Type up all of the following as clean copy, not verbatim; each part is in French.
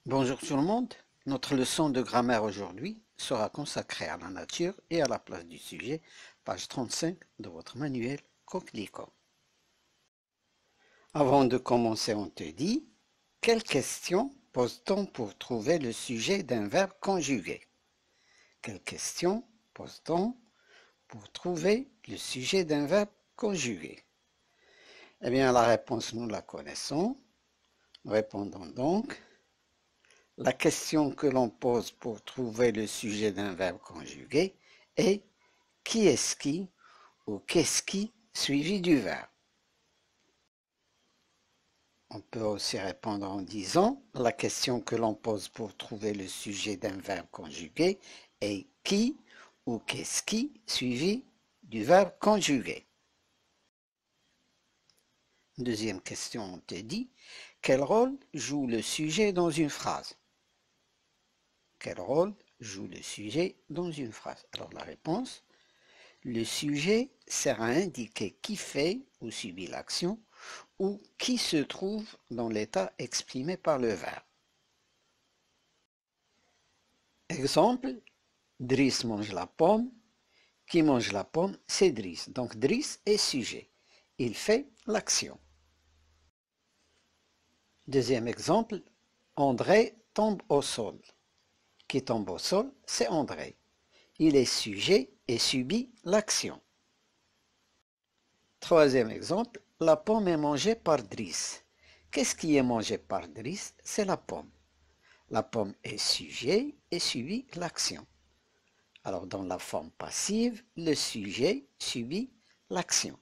Bonjour tout le monde, notre leçon de grammaire aujourd'hui sera consacrée à la nature et à la place du sujet, page 35 de votre manuel Coquelicot. Avant de commencer, on te dit, quelle question pose-t-on pour trouver le sujet d'un verbe conjugué? Quelle question pose-t-on pour trouver le sujet d'un verbe conjugué? Eh bien, la réponse, nous la connaissons. Répondons donc. La question que l'on pose pour trouver le sujet d'un verbe conjugué est « qui est-ce qui » ou « qu'est-ce qui » suivi du verbe. On peut aussi répondre en disant « la question que l'on pose pour trouver le sujet d'un verbe conjugué est « qui » ou « qu'est-ce qui » suivi du verbe conjugué. Deuxième question, on te dit « quel rôle joue le sujet dans une phrase ?» Quel rôle joue le sujet dans une phrase? Alors la réponse, le sujet sert à indiquer qui fait ou subit l'action ou qui se trouve dans l'état exprimé par le verbe. Exemple, Driss mange la pomme. Qui mange la pomme? C'est Driss. Donc Driss est sujet. Il fait l'action. Deuxième exemple, André tombe au sol. Qui tombe au sol, c'est André. Il est sujet et subit l'action. Troisième exemple, la pomme est mangée par Driss. Qu'est-ce qui est mangé par Driss? C'est la pomme. La pomme est sujet et subit l'action. Alors dans la forme passive, le sujet subit l'action.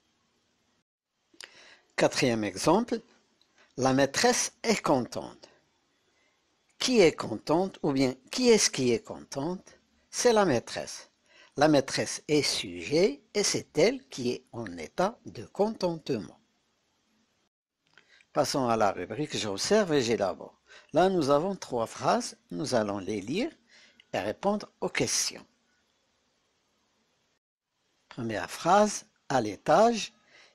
Quatrième exemple, la maîtresse est contente. Qui est contente ou bien qui est-ce qui est contente? C'est la maîtresse. La maîtresse est sujet et c'est elle qui est en état de contentement. Passons à la rubrique j'observe et j'élabore. Là nous avons trois phrases, nous allons les lire et répondre aux questions. Première phrase, à l'étage,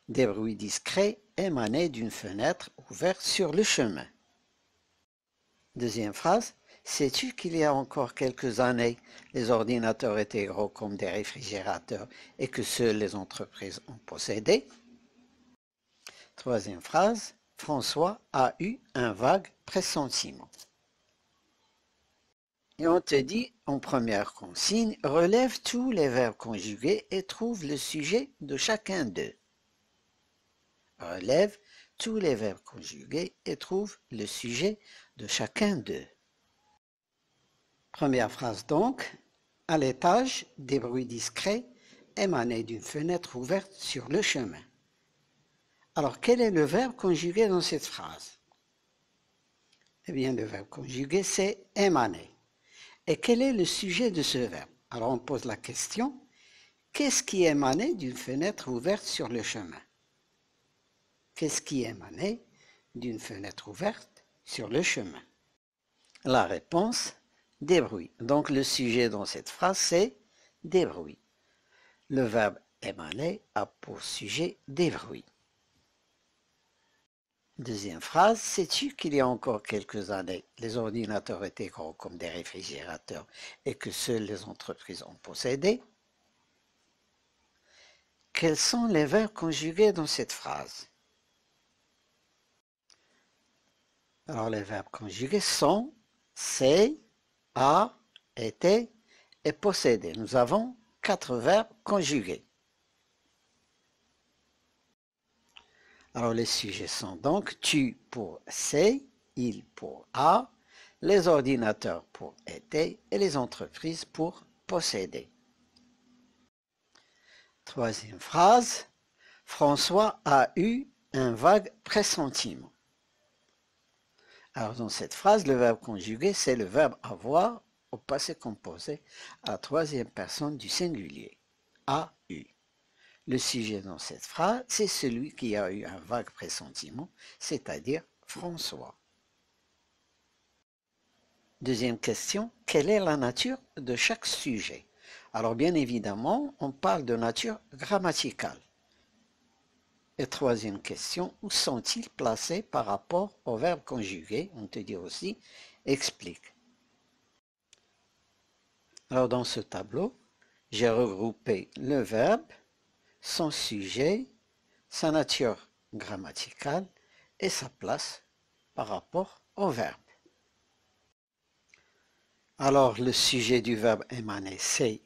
des bruits discrets émanaient d'une fenêtre ouverte sur le chemin. Deuxième phrase, sais-tu qu'il y a encore quelques années, les ordinateurs étaient gros comme des réfrigérateurs et que seules les entreprises en possédaient? Troisième phrase, François a eu un vague pressentiment. Et on te dit, en première consigne, relève tous les verbes conjugués et trouve le sujet de chacun d'eux. Relève tous les verbes conjugués et trouve le sujet de chacun d'eux. Première phrase donc, à l'étage, des bruits discrets émanaient d'une fenêtre ouverte sur le chemin. Alors, quel est le verbe conjugué dans cette phrase? Eh bien, le verbe conjugué, c'est émaner. Et quel est le sujet de ce verbe? Alors, on pose la question, qu'est-ce qui émanait d'une fenêtre ouverte sur le chemin? Qu'est-ce qui émanait d'une fenêtre ouverte sur le chemin? La réponse, des bruits. Donc le sujet dans cette phrase, c'est des bruits. Le verbe émaner a pour sujet des bruits. Deuxième phrase, sais-tu qu'il y a encore quelques années, les ordinateurs étaient gros comme des réfrigérateurs et que seules les entreprises en possédaient? Quels sont les verbes conjugués dans cette phrase? Alors les verbes conjugués sont c'est, a, était et posséder. Nous avons 4 verbes conjugués. Alors les sujets sont donc tu pour c'est, il pour a, les ordinateurs pour était et les entreprises pour posséder. Troisième phrase, François a eu un vague pressentiment. Alors dans cette phrase, le verbe conjugué, c'est le verbe avoir au passé composé à la troisième personne du singulier, a eu. Le sujet dans cette phrase, c'est celui qui a eu un vague pressentiment, c'est-à-dire François. Deuxième question, quelle est la nature de chaque sujet? Alors bien évidemment, on parle de nature grammaticale. Et troisième question, où sont-ils placés par rapport au verbe conjugué? On te dit aussi, explique. Alors dans ce tableau, j'ai regroupé le verbe, son sujet, sa nature grammaticale et sa place par rapport au verbe. Alors le sujet du verbe émaner, c'est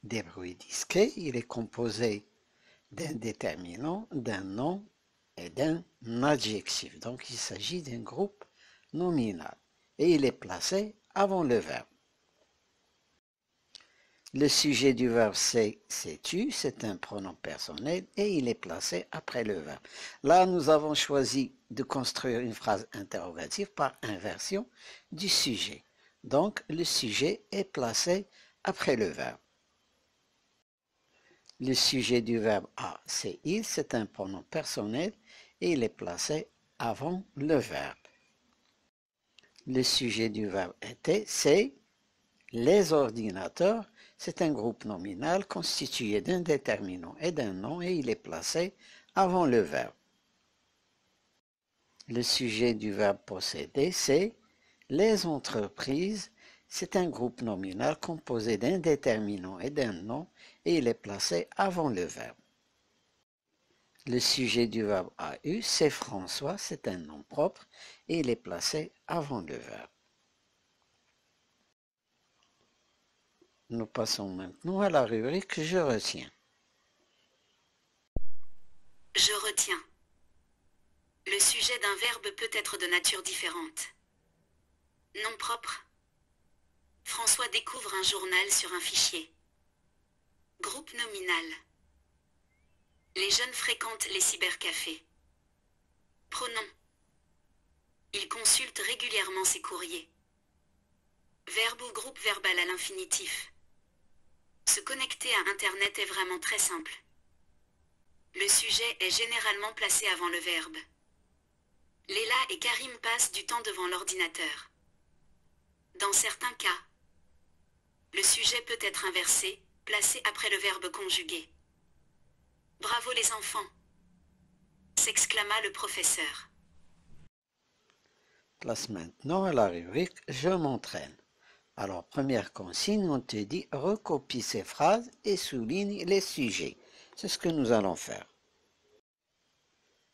des bruits discrets. Il est composé d'un déterminant, d'un nom et d'un adjectif. Donc il s'agit d'un groupe nominal et il est placé avant le verbe. Le sujet du verbe c'est, sais-tu, c'est un pronom personnel et il est placé après le verbe. Là, nous avons choisi de construire une phrase interrogative par inversion du sujet. Donc, le sujet est placé après le verbe. Le sujet du verbe a, c'est il, c'est un pronom personnel et il est placé avant le verbe. Le sujet du verbe était, c'est les ordinateurs. C'est un groupe nominal constitué d'un déterminant et d'un nom et il est placé avant le verbe. Le sujet du verbe posséder, c'est les entreprises. C'est un groupe nominal composé d'un déterminant et d'un nom et il est placé avant le verbe. Le sujet du verbe a eu, c'est François, c'est un nom propre et il est placé avant le verbe. Nous passons maintenant à la rubrique « Je retiens ». Je retiens. Le sujet d'un verbe peut être de nature différente. Nom propre. François découvre un journal sur un fichier. Groupe nominal. Les jeunes fréquentent les cybercafés. Pronom. Il consulte régulièrement ses courriers. Verbe ou groupe verbal à l'infinitif. Se connecter à Internet est vraiment très simple. Le sujet est généralement placé avant le verbe. Léla et Karim passent du temps devant l'ordinateur. Dans certains cas, le sujet peut être inversé, placé après le verbe conjugué. Bravo les enfants! S'exclama le professeur. Place maintenant à la rubrique « Je m'entraîne ». Alors, première consigne, on te dit « Recopie ces phrases et souligne les sujets ». C'est ce que nous allons faire.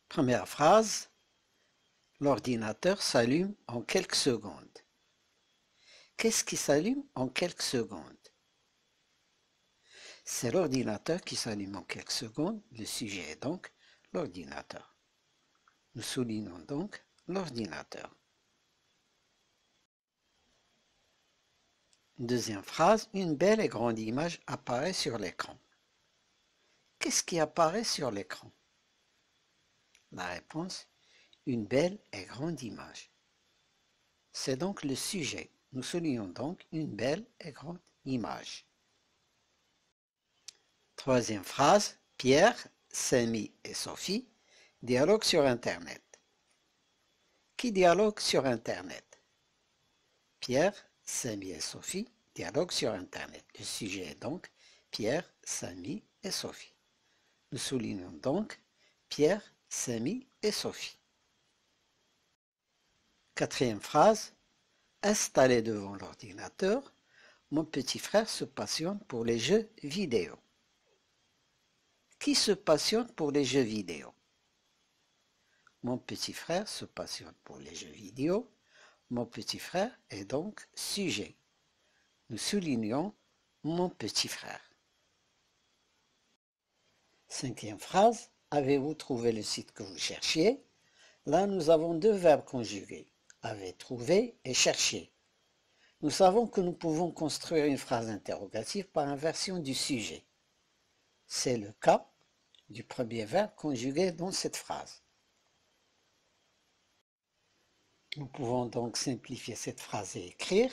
Première phrase, l'ordinateur s'allume en quelques secondes. Qu'est-ce qui s'allume en quelques secondes? C'est l'ordinateur qui s'allume en quelques secondes. Le sujet est donc l'ordinateur. Nous soulignons donc l'ordinateur. Deuxième phrase, une belle et grande image apparaît sur l'écran. Qu'est-ce qui apparaît sur l'écran? La réponse, une belle et grande image. C'est donc le sujet. Nous soulignons donc une belle et grande image. Troisième phrase, Pierre, Samy et Sophie dialoguent sur Internet. Qui dialogue sur Internet? Pierre, Samy et Sophie dialoguent sur Internet. Le sujet est donc Pierre, Samy et Sophie. Nous soulignons donc Pierre, Samy et Sophie. Quatrième phrase, installé devant l'ordinateur, mon petit frère se passionne pour les jeux vidéo. Qui se passionne pour les jeux vidéo? Mon petit frère se passionne pour les jeux vidéo. Mon petit frère est donc sujet. Nous soulignons mon petit frère. Cinquième phrase, avez-vous trouvé le site que vous cherchiez? Là, nous avons deux verbes conjugués, avez trouvé et chercher. Nous savons que nous pouvons construire une phrase interrogative par inversion du sujet. c'est le cas du premier verbe conjugué dans cette phrase. Nous pouvons donc simplifier cette phrase et écrire: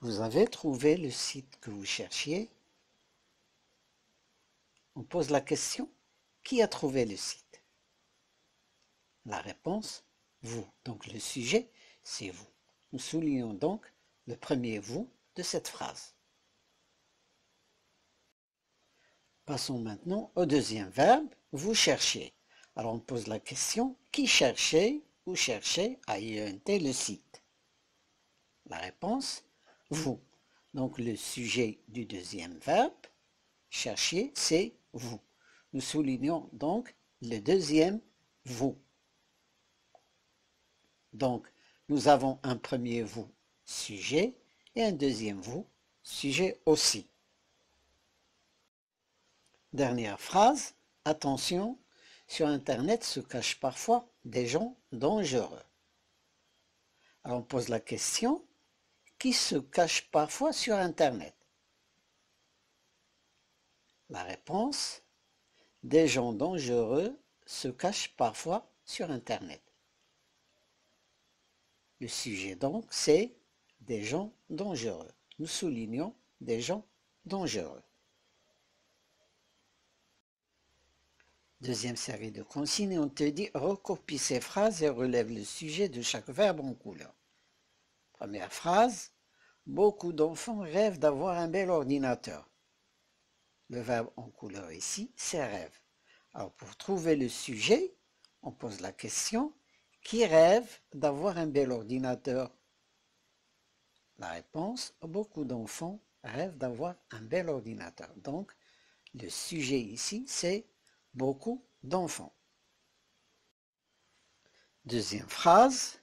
vous avez trouvé le site que vous cherchiez. On pose la question: qui a trouvé le site? La réponse: vous. Donc le sujet, c'est vous. Nous soulignons donc le premier vous de cette phrase. Passons maintenant au deuxième verbe, vous cherchez. Alors on pose la question: qui cherchait ou cherchait à inventer le site? La réponse: vous. Donc le sujet du deuxième verbe, chercher, c'est vous. Nous soulignons donc le deuxième vous. Donc nous avons un premier vous, sujet, et un deuxième vous, sujet aussi. Dernière phrase, attention, sur Internet se cachent parfois des gens dangereux. Alors on pose la question: qui se cache parfois sur Internet? La réponse: des gens dangereux se cachent parfois sur Internet. Le sujet donc, c'est des gens dangereux. Nous soulignons des gens dangereux. Deuxième série de consignes, on te dit: recopie ces phrases et relève le sujet de chaque verbe en couleur. Première phrase: beaucoup d'enfants rêvent d'avoir un bel ordinateur. Le verbe en couleur ici, c'est rêve. Alors pour trouver le sujet, on pose la question: qui rêve d'avoir un bel ordinateur? La réponse: beaucoup d'enfants rêvent d'avoir un bel ordinateur. Donc le sujet ici, c'est beaucoup d'enfants. Deuxième phrase: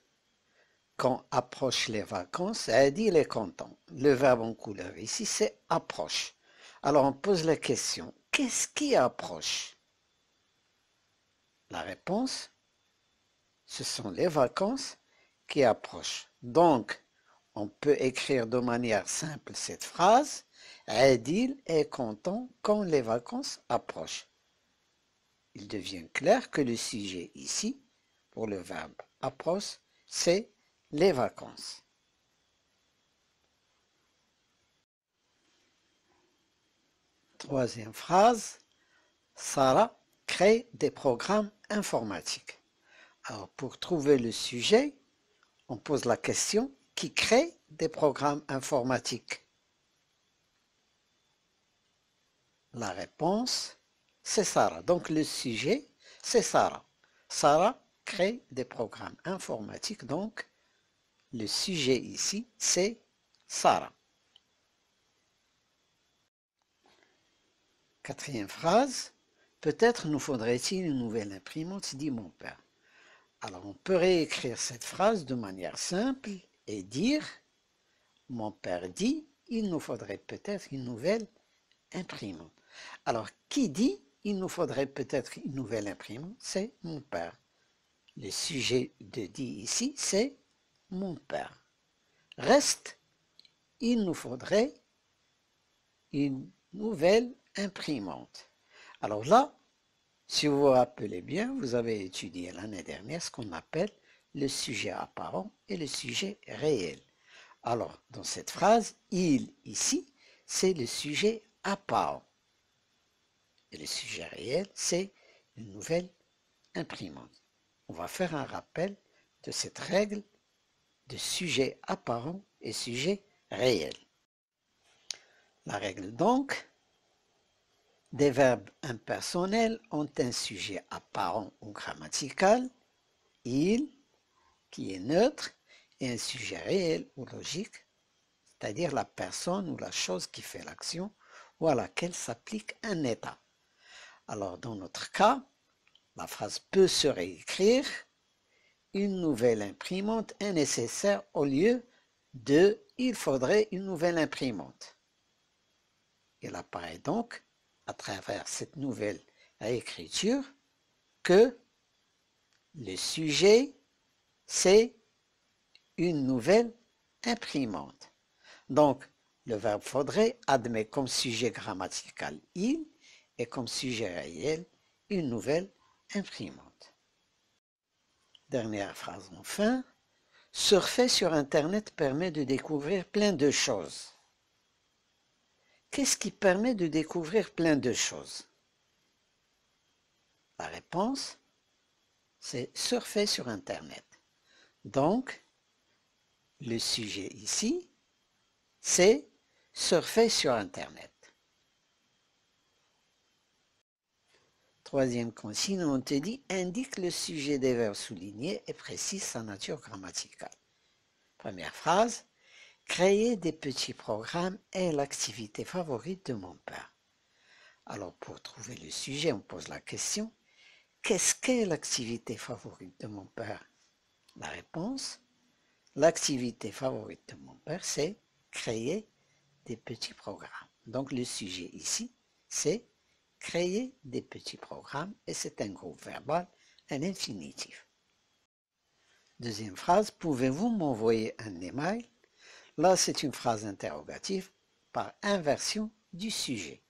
quand approchent les vacances, Adil est content. Le verbe en couleur ici, c'est approche. Alors on pose la question: qu'est-ce qui approche? La réponse: ce sont les vacances qui approchent. Donc on peut écrire de manière simple cette phrase: Adil est content quand les vacances approchent. Il devient clair que le sujet ici, pour le verbe approche, c'est les vacances. Troisième phrase: Sarah crée des programmes informatiques. Alors pour trouver le sujet, on pose la question: qui crée des programmes informatiques? La réponse: c'est Sarah. Donc le sujet, c'est Sarah. Sarah crée des programmes informatiques, donc le sujet ici, c'est Sarah. Quatrième phrase: peut-être nous faudrait-il une nouvelle imprimante, dit mon père. Alors on peut réécrire cette phrase de manière simple et dire: mon père dit, il nous faudrait peut-être une nouvelle imprimante. Alors qui dit il nous faudrait peut-être une nouvelle imprimante? C'est mon père. Le sujet de dit ici, c'est mon père. Reste: il nous faudrait une nouvelle imprimante. Alors là, si vous vous rappelez bien, vous avez étudié l'année dernière ce qu'on appelle le sujet apparent et le sujet réel. Alors, dans cette phrase, il, ici, c'est le sujet apparent. Et le sujet réel, c'est une nouvelle imprimante. On va faire un rappel de cette règle de sujet apparent et sujet réel. La règle donc: des verbes impersonnels ont un sujet apparent ou grammatical, il, qui est neutre, et un sujet réel ou logique, c'est-à-dire la personne ou la chose qui fait l'action ou à laquelle s'applique un état. Alors dans notre cas, la phrase peut se réécrire: une nouvelle imprimante est nécessaire au lieu de il faudrait une nouvelle imprimante. Il apparaît donc à travers cette nouvelle réécriture que le sujet, c'est une nouvelle imprimante. Donc, le verbe faudrait admet comme sujet grammatical il et comme sujet réel, une nouvelle imprimante. Dernière phrase enfin. Surfer sur Internet permet de découvrir plein de choses. Qu'est-ce qui permet de découvrir plein de choses? La réponse, c'est surfer sur Internet. Donc, le sujet ici, c'est surfer sur Internet. Troisième consigne, on te dit, indique le sujet des verbes soulignés et précise sa nature grammaticale. Première phrase, créer des petits programmes est l'activité favorite de mon père. Alors pour trouver le sujet, on pose la question, qu'est-ce qu'est l'activité favorite de mon père? La réponse, l'activité favorite de mon père, c'est créer des petits programmes. Donc le sujet ici, c'est créer des petits programmes et c'est un groupe verbal, un infinitif. Deuxième phrase, pouvez-vous m'envoyer un email? Là, c'est une phrase interrogative par inversion du sujet.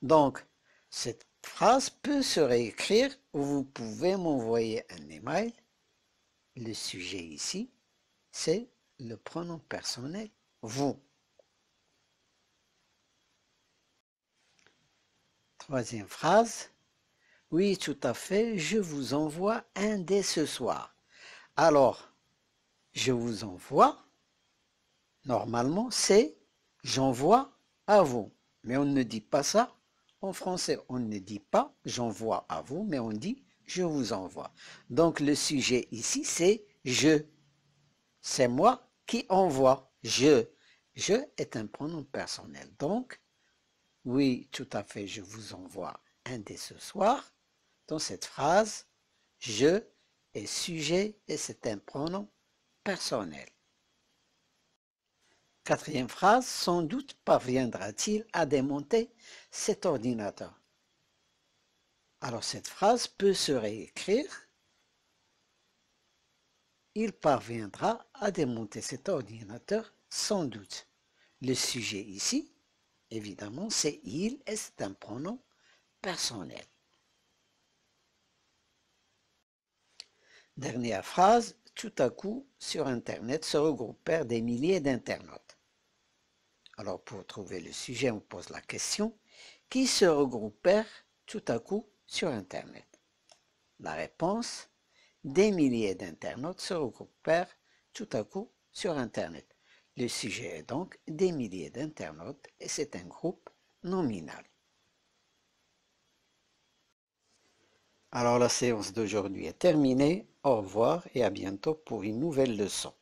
Donc, cette phrase peut se réécrire, vous pouvez m'envoyer un email. Le sujet ici, c'est le pronom personnel vous. Troisième phrase, oui, tout à fait, je vous envoie un dès ce soir. Alors, je vous envoie, normalement, c'est j'envoie à vous. Mais on ne dit pas ça en français. On ne dit pas j'envoie à vous, mais on dit je vous envoie. Donc, le sujet ici, c'est je. C'est moi qui envoie. Je. Je est un pronom personnel. Donc, oui, tout à fait, je vous envoie un dès ce soir. Dans cette phrase, je est sujet et c'est un pronom personnel. Quatrième phrase, sans doute parviendra-t-il à démonter cet ordinateur. Alors cette phrase peut se réécrire. Il parviendra à démonter cet ordinateur sans doute. Le sujet ici, évidemment, c'est il et c'est un pronom personnel. Dernière phrase, tout à coup, sur Internet se regroupèrent des milliers d'internautes. Alors, pour trouver le sujet, on pose la question, qui se regroupèrent tout à coup sur Internet? La réponse, des milliers d'internautes se regroupèrent tout à coup sur Internet. Le sujet est donc des milliers d'internautes et c'est un groupe nominal. Alors la séance d'aujourd'hui est terminée. Au revoir et à bientôt pour une nouvelle leçon.